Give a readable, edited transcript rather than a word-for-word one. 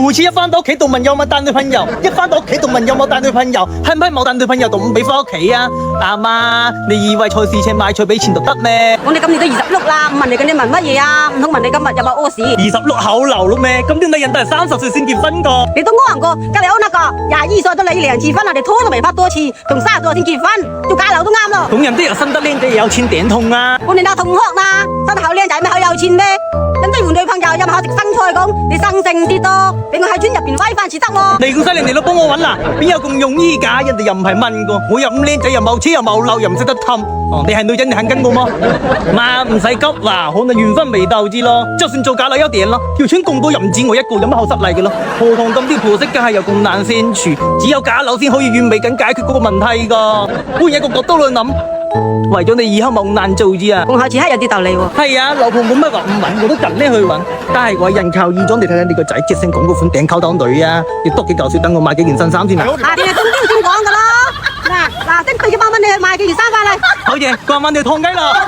每次一翻到屋企，就問有冇帶女朋友；一翻到屋企就問有冇帶女朋友，係唔係冇帶女朋友就唔俾翻屋企啊？阿媽，你以為菜市場買菜俾錢就得咩？我哋今年都26啦，唔問你咁你問乜嘢啊？唔通問你今日有冇屙屎？26口流咯咩？咁啲女人都係30歲先結婚個。你都屙人過，隔離屋那個22歲都離2次婚，我哋拖都未拍多次，同30歲先結婚，做假樓都啱咯。咁人哋又生得靚仔，有錢頂痛啊！我哋那同學啦，生得好靚仔咪好有錢咩？人哋換女朋友又唔好食生菜咁，你生性啲多，俾我喺村入邊威翻次得喎。你咁犀利，你都幫我揾啦，邊有咁容易㗎？人哋又唔係問過，我又咁靚仔，又冇車又冇樓，又唔識得氹。哦，你係女人，你肯跟我麼？媽唔使急啦，可能緣分未到之咯。就算做假樓一點咯，條村咁多又唔止我一個，有乜好失禮嘅咯？何況咁啲婆媳梗係又咁難相處，只有假樓先可以完美咁解決嗰個問題㗎。換一個角度去諗。為咗你以後冇難做之啊！講下似係有啲道理喎。係啊，老婆冇乜話唔揾，我都盡力去揾。但係為人靠義裝，你睇睇你個仔接聲講嗰款頂溝檔女啊！你多幾嚿水等我買幾件新衫先啊！下邊係中標先講㗎啦。嗱，即俾幾百蚊你去買幾件衫翻嚟。好嘢，過晚你燙雞啦！